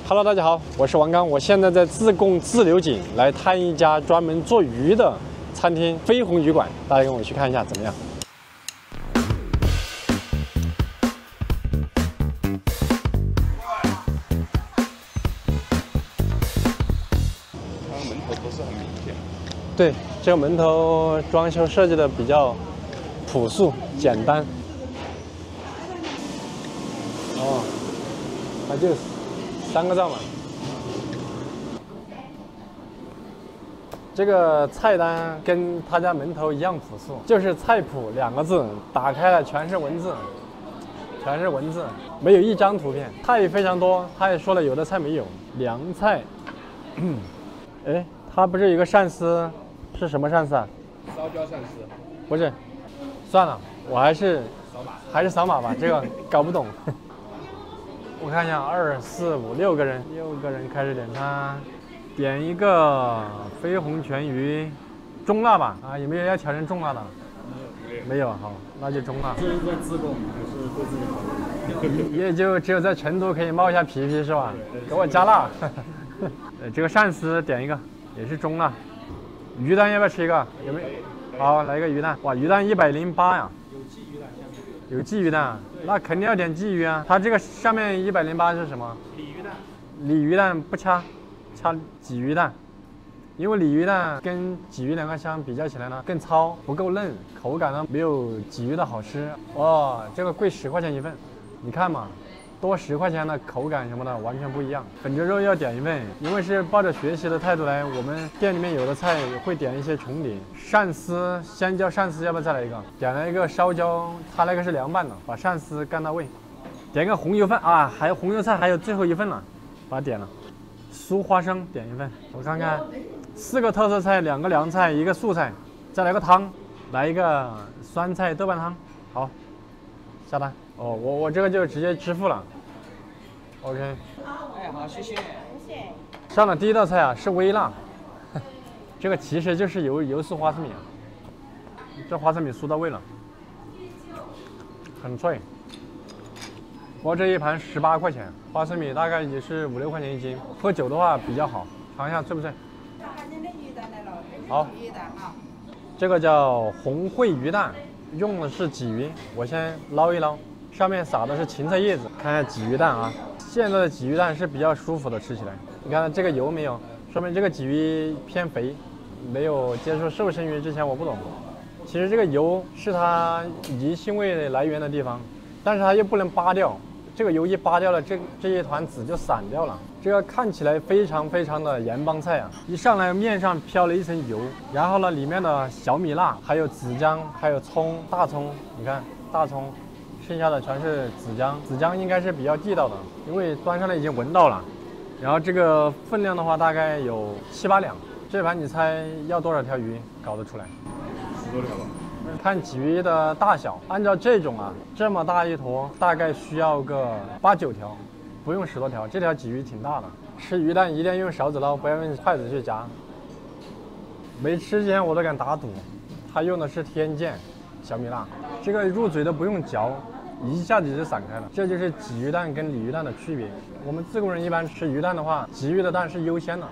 Hello， 大家好，我是王刚，我现在在自贡自流井来探一家专门做鱼的餐厅——飞鸿鱼馆，大家跟我去看一下怎么样？它门头不是很明显。对，这个门头装修设计的比较朴素简单。哦，它就是3个灶嘛。这个菜单跟他家门头一样朴素，就是菜谱2个字，打开了全是文字，全是文字，没有一张图片。菜非常多，他也说了有的菜没有。凉菜，哎，它不是有个鳝丝，是什么鳝丝啊？烧焦鳝丝。不是，算了，我还是扫码吧，这个搞不懂。我看一下，2、4、5、6个人，6个人开始点餐，点一个飞鸿全鱼，中辣吧？啊，有没有要挑战重辣的？没有，好，那就中辣。这是在自贡还是对自己考虑？也就只有在成都可以冒一下皮皮是吧？给我加辣。这个鳝丝点一个，也是中辣。鱼蛋要不要吃一个？有没有？好，来一个鱼蛋。哇，鱼蛋108呀。有鲫鱼蛋，那肯定要点鲫鱼啊。它这个上面108是什么？鲤鱼蛋。鲤鱼蛋不掐鲫鱼蛋，因为鲤鱼蛋跟鲫鱼2个相比较起来呢，更糙，不够嫩，口感呢没有鲫鱼的好吃。哇，这个贵10块钱一份，你看嘛，多10块钱的口感什么的完全不一样。粉蒸肉要点一份，因为是抱着学习的态度来，我们店里面有的菜会点一些重叠。鳝丝，香蕉鳝丝要不要再来一个？点了一个烧焦，它那个是凉拌的，把鳝丝干到位。点个红油饭啊，还有红油菜，还有最后一份了，把它点了。酥花生点一份，我看看，4个特色菜，2个凉菜，1个素菜，再来个汤，来一个酸菜豆瓣汤。好，下单。哦，我这个就直接支付了。OK。哎，好，谢谢。谢谢。上了第1道菜啊，是微辣，这个其实就是油酥花生米啊，这花生米酥到位了，很脆。我这一盘18块钱，花生米大概也是5、6块钱一斤，喝酒的话比较好，尝一下脆不脆？好，这个叫红烩鱼蛋，用的是鲫鱼，我先捞一捞，上面撒的是芹菜叶子，看一下鲫鱼蛋啊。现在的鲫鱼蛋是比较舒服的，吃起来。你看这个油没有，说明这个鲫鱼偏肥，没有接触瘦身鱼之前我不懂。其实这个油是它离腥味来源的地方，但是它又不能扒掉。这个油一扒掉了，这一团籽就散掉了。这个看起来非常的盐帮菜啊！一上来面上飘了一层油，然后呢，里面的小米辣，还有子姜，还有葱，大葱，你看大葱，剩下的全是子姜。子姜应该是比较地道的，因为端上来已经闻到了。然后这个分量的话，大概有7、8两。这盘你猜要多少条鱼搞得出来10多条吧。看鲫鱼的大小，按照这种啊，这么大一坨，大概需要个8、9条，不用10多条。这条鲫鱼挺大的，吃鱼蛋一定要用勺子捞，不要用筷子去夹。没吃之前我都敢打赌，它用的是天剑小米辣，这个入嘴都不用嚼，一下子就散开了。这就是鲫鱼蛋跟鲤鱼蛋的区别。我们自贡人一般吃鱼蛋的话，鲫鱼的蛋是优先的。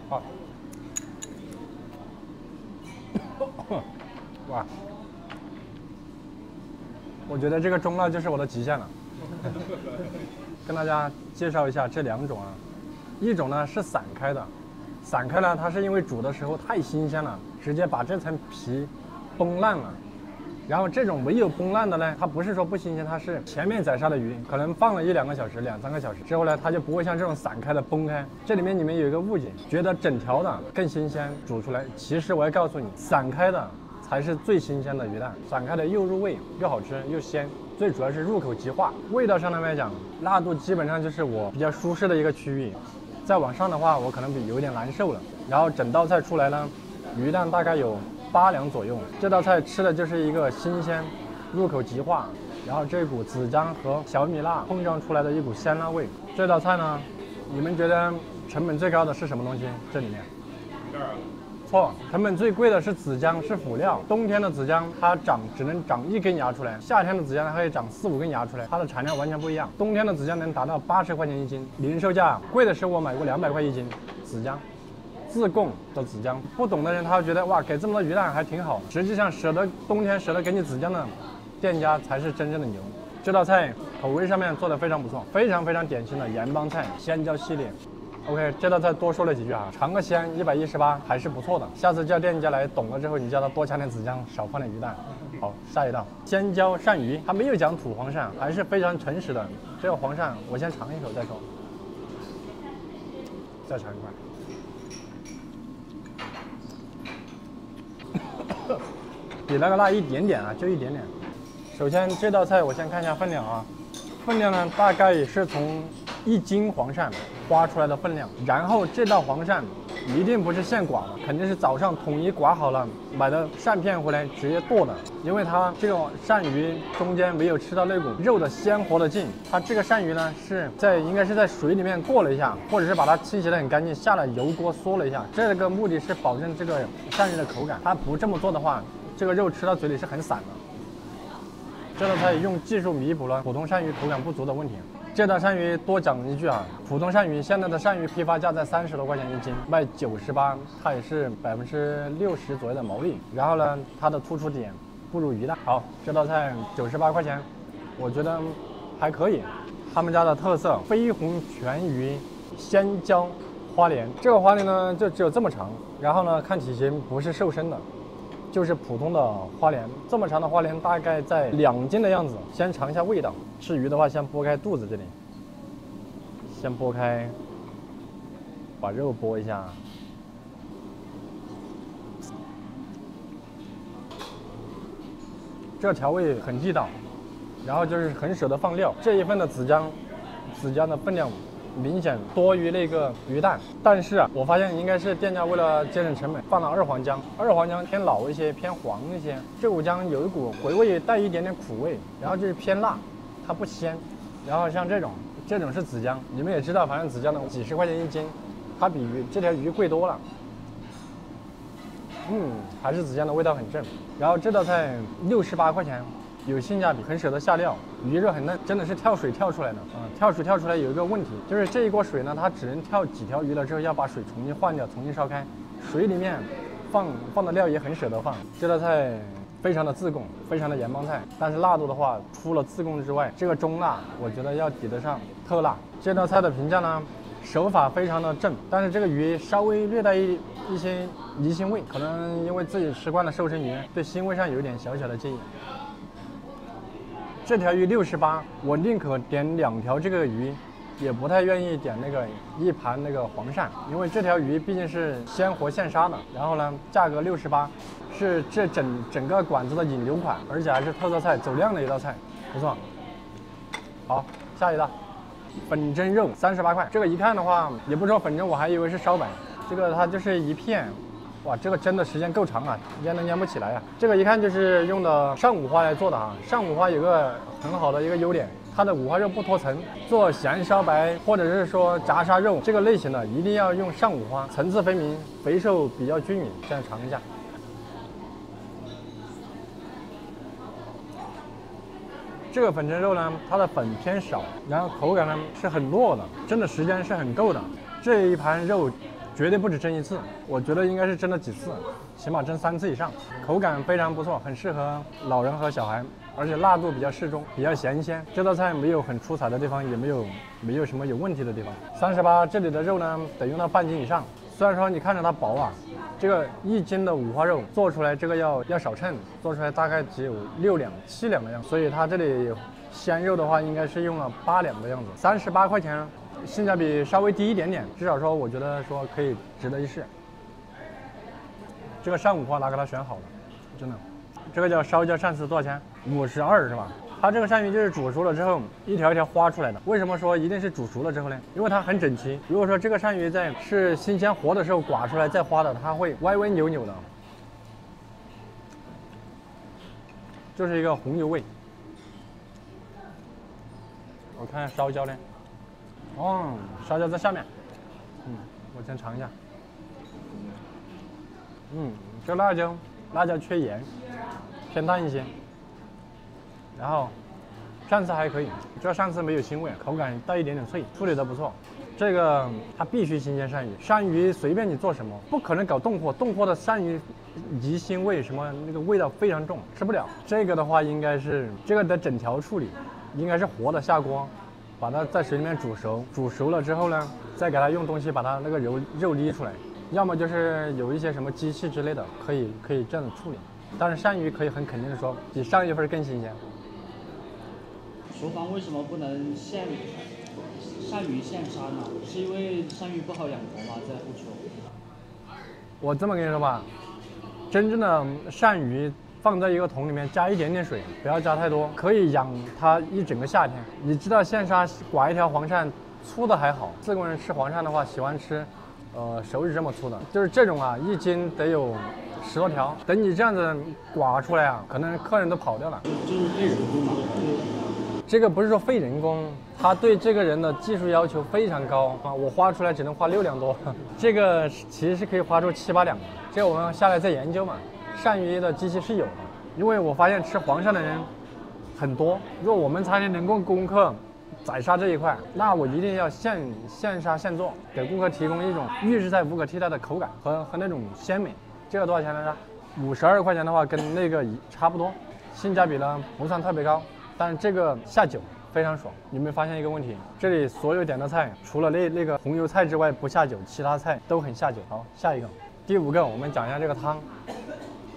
好。哇，我觉得这个中辣就是我的极限了。跟大家介绍一下这2种啊，一种呢是散开的，散开了它是因为煮的时候太新鲜了，直接把这层皮崩烂了。然后这种没有崩烂的呢，它不是说不新鲜，它是前面宰杀的鱼，可能放了1、2个小时、2、3个小时之后呢，它就不会像这种散开的崩开。这里面你们有一个误解，觉得整条的更新鲜，煮出来，其实我要告诉你，散开的才是最新鲜的鱼蛋，散开的又入味又好吃又鲜，最主要是入口即化。味道上来讲，辣度基本上就是我比较舒适的一个区域，再往上的话，我可能有点难受了。然后整道菜出来呢，鱼蛋大概有8两左右，这道菜吃的就是一个新鲜，入口即化，然后这股子姜和小米辣碰撞出来的一股鲜辣味。这道菜呢，你们觉得成本最高的是什么东西？这里面？错，成本最贵的是子姜，是辅料。冬天的子姜它只能长1根芽出来，夏天的子姜它可以长4、5根芽出来，它的产量完全不一样。冬天的子姜能达到80块钱1斤，零售价贵的时候我买过200块1斤子姜。自贡的子姜，不懂的人他会觉得哇，给这么多鱼蛋还挺好。实际上冬天舍得给你子姜的店家才是真正的牛。这道菜口味上面做得非常不错，非常典型的盐帮菜鲜椒系列。OK， 这道菜多说了几句啊，尝个鲜118还是不错的。下次叫店家来，懂了之后你叫他多加点子姜，少放点鱼蛋。好，下一道鲜椒鳝鱼，他没有讲土黄鳝，还是非常诚实的。这个黄鳝我先尝一口再说，再尝一块。比那个辣一点点啊，就一点点。首先这道菜我先看一下分量啊，分量呢大概也是从1斤黄鳝刮出来的分量。然后这道黄鳝一定不是现刮的，肯定是早上统一刮好了，买的鳝片回来直接剁的。因为它这个鳝鱼中间没有吃到那股肉的鲜活的劲，它这个鳝鱼呢应该是在水里面过了一下，或者是把它清洗得很干净，下了油锅嗦了一下。这个目的是保证这个鳝鱼的口感，它不这么做的话，这个肉吃到嘴里是很散的。这道菜用技术弥补了普通鳝鱼口感不足的问题。这道鳝鱼多讲一句啊，普通鳝鱼现在的鳝鱼批发价在30多块钱1斤，卖98，它也是60%左右的毛利。然后呢，它的突出点不如鱼蛋。好，这道菜98块钱，我觉得还可以。他们家的特色绯红全鱼鲜椒花鲢，这个花鲢呢就只有这么长，然后呢看体型不是瘦身的。就是普通的花鲢，这么长的花鲢大概在2斤的样子。先尝一下味道，吃鱼的话先剥开肚子这里，先剥开，把肉剥一下。这调味很地道，然后就是很舍得放料。这一份的子姜的分量明显多于那个鱼蛋，但是啊，我发现应该是店家为了节省成本放了2黄姜，偏老一些，偏黄一些。这股姜有一股回味，带一点点苦味，然后就是偏辣，它不鲜。然后像这种是子姜，你们也知道，反正子姜的几十块钱1斤，它比这条鱼贵多了。还是子姜的味道很正。然后这道菜68块钱。有性价比，很舍得下料，鱼肉很嫩，真的是跳水跳出来的啊！跳水跳出来有一个问题，就是这一锅水呢，它只能跳几条鱼了之后要把水重新换掉，重新烧开。水里面放的料也很舍得放。这道菜非常的自贡，非常的盐帮菜，但是辣度的话，除了自贡之外，这个中辣我觉得要抵得上特辣。这道菜的评价呢，手法非常的正，但是这个鱼稍微略带一些鱼腥味，可能因为自己吃惯了瘦身鱼，对腥味上有一点小小的介意。这条鱼68，我宁可点2条这个鱼，也不太愿意点那个1盘那个黄鳝，因为这条鱼毕竟是鲜活现杀的。然后呢，价格68，是这整个馆子的引流款，而且还是特色菜，走量的一道菜，不错。好，下一道，粉蒸肉38块。这个一看的话，也不说粉蒸，我还以为是烧白，这个它就是一片。哇，这个蒸的时间够长啊，腌都腌不起来呀。这个一看就是用的上五花来做的啊。上五花有个很好的一个优点，它的五花肉不脱层。做咸烧白或者是说炸沙肉这个类型的，一定要用上五花，层次分明，肥瘦比较均匀。这样尝一下。这个粉蒸肉呢，它的粉偏少，然后口感呢是很糯的，蒸的时间是很够的。这一盘肉绝对不止蒸1次，我觉得应该是蒸了几次，起码蒸3次以上。口感非常不错，很适合老人和小孩，而且辣度比较适中，比较咸鲜。这道菜没有很出彩的地方，也没有什么有问题的地方。38这里的肉呢，得用到半斤以上。虽然说你看着它薄啊，这个1斤的五花肉做出来这个要少称，做出来大概只有6两、7两的样子，所以它这里鲜肉的话应该是用了8两的样子。38块钱。性价比稍微低一点点，至少说我觉得说可以值得一试。这个上五花拿给他选好了，真的。这个叫烧焦鳝丝多少钱？52是吧？它这个鳝鱼就是煮熟了之后一条一条花出来的。为什么说一定是煮熟了之后呢？因为它很整齐。如果说这个鳝鱼是新鲜活的时候刮出来再花的，它会歪歪扭扭的，就是一个红油味。我看看烧焦呢。烧焦在下面，我先尝一下。这辣椒缺盐，偏淡一些。然后鳝丝还可以，这鳝丝没有腥味，口感带一点点脆，处理的不错。这个它必须新鲜鳝鱼，鳝鱼随便你做什么，不可能搞冻货，冻货的鳝鱼鱼腥味什么那个味道非常重，吃不了。这个的话应该是这个得整条处理，应该是活的下锅，把它在水里面煮熟，煮熟了之后呢，再给它用东西把它那个肉沥出来，要么就是有一些什么机器之类的，可以这样子处理。但是鳝鱼可以很肯定的说，比上一份更新鲜。厨房为什么不能鳝鱼现杀呢？是因为鳝鱼不好养活吗？在不求。我这么跟你说吧，真正的鳝鱼放在一个桶里面，加一点点水，不要加太多，可以养它一整个夏天。你知道现杀刮一条黄鳝，粗的还好，自贡人吃黄鳝的话喜欢吃，手指这么粗的，就是这种啊，一斤得有10多条。等你这样子刮出来啊，可能客人都跑掉了。就是费人工嘛。这个不是说费人工，他对这个人的技术要求非常高啊！我花出来只能花6两多，这个其实是可以花出7、8两的。这个我们下来再研究嘛。鳝鱼的机器是有的，因为我发现吃黄鳝的人很多。如果我们餐厅能够攻克宰杀这一块，那我一定要现杀现做，给顾客提供一种预制菜无可替代的口感和那种鲜美。这个多少钱来着？52块钱的话，跟那个差不多，性价比呢不算特别高。但是这个下酒非常爽。有没有发现一个问题？这里所有点的菜，除了那个红油菜之外不下酒，其他菜都很下酒。好，下一个，第5个，我们讲一下这个汤。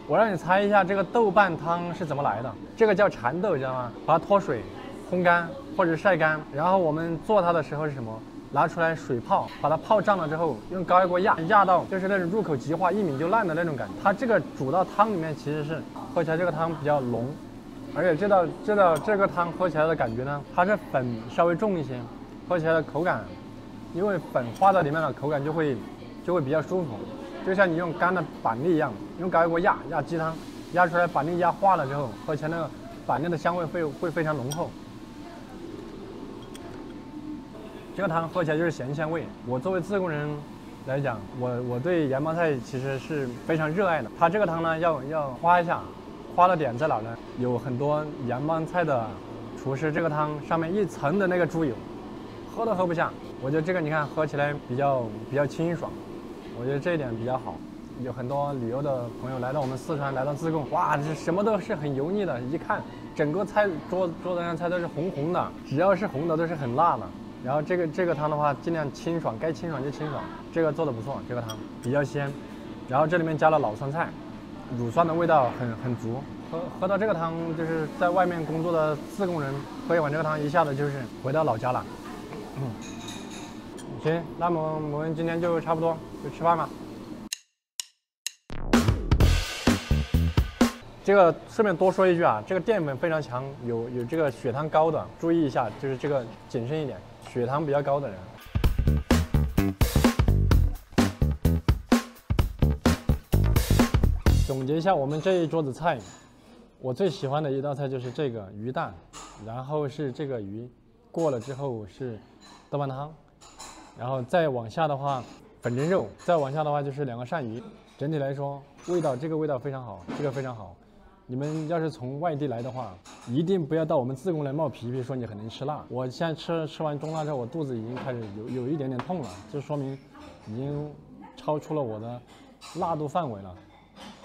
我让你猜一下这个豆瓣汤是怎么来的。这个叫蚕豆，知道吗？把它脱水、烘干或者晒干，然后我们做它的时候是什么？拿出来水泡，把它泡胀了之后，用高压锅压到就是那种入口即化、一抿就烂的那种感觉。它这个煮到汤里面，其实是喝起来这个汤比较浓。而且这个汤喝起来的感觉呢，它是粉稍微重一些，喝起来的口感，因为粉化在里面了，口感就会比较舒服，就像你用干的板栗一样，用高压锅压鸡汤，压出来板栗压化了之后，喝起来那个板栗的香味会非常浓厚。这个汤喝起来就是咸鲜味。我作为自贡人来讲，我对盐帮菜其实是非常热爱的。它这个汤呢要花一下。花的点在哪呢？有很多盐帮菜的厨师，这个汤上面一层的那个猪油，喝都喝不下。我觉得这个你看喝起来比较清爽，我觉得这一点比较好。有很多旅游的朋友来到我们四川，来到自贡，哇，这什么都是很油腻的，一看整个菜桌子上菜都是红红的，只要是红的都是很辣的。然后这个汤的话，尽量清爽，该清爽就清爽。这个做的不错，这个汤比较鲜。然后这里面加了老酸菜。乳酸的味道很足，喝到这个汤，就是在外面工作的自贡人喝一碗这个汤，一下子就是回到老家了。行，那么我们今天就差不多，就吃饭吧。这个顺便多说一句啊，这个淀粉非常强，有这个血糖高的，注意一下，就是这个谨慎一点，血糖比较高的人。总结一下我们这一桌子菜，我最喜欢的一道菜就是这个鱼蛋，然后是这个鱼，过了之后是豆瓣汤，然后再往下的话粉蒸肉，再往下的话就是2个鳝鱼。整体来说，这个味道非常好，这个非常好。你们要是从外地来的话，一定不要到我们自贡来冒皮皮说你很能吃辣。我现在吃完中辣之后，我肚子已经开始有一点点痛了，这说明已经超出了我的辣度范围了。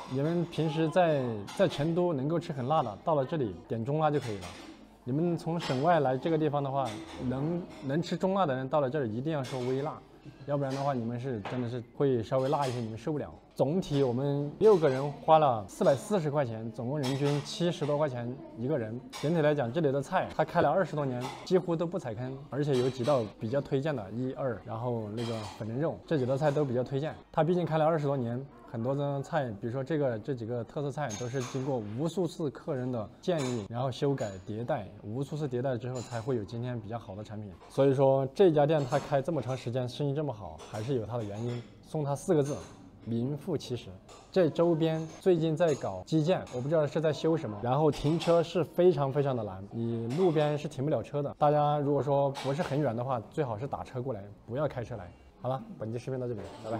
你们平时在成都能够吃很辣的，到了这里点中辣就可以了。你们从省外来这个地方的话，能吃中辣的人到了这里一定要说微辣，要不然的话你们真的是会稍微辣一些，你们受不了。总体我们6个人花了440块钱，总共人均70多块钱一个人。整体来讲，这里的菜它开了20多年，几乎都不踩坑，而且有几道比较推荐的，1、2，然后那个粉蒸肉，这几道菜都比较推荐。它毕竟开了20多年。很多的菜，比如说这几个特色菜，都是经过无数次客人的建议，然后修改迭代，无数次迭代之后，才会有今天比较好的产品。所以说这家店它开这么长时间，生意这么好，还是有它的原因。送它4个字：名副其实。这周边最近在搞基建，我不知道是在修什么，然后停车是非常的难，你路边是停不了车的。大家如果说不是很远的话，最好是打车过来，不要开车来。好了，本期视频到这里，拜拜。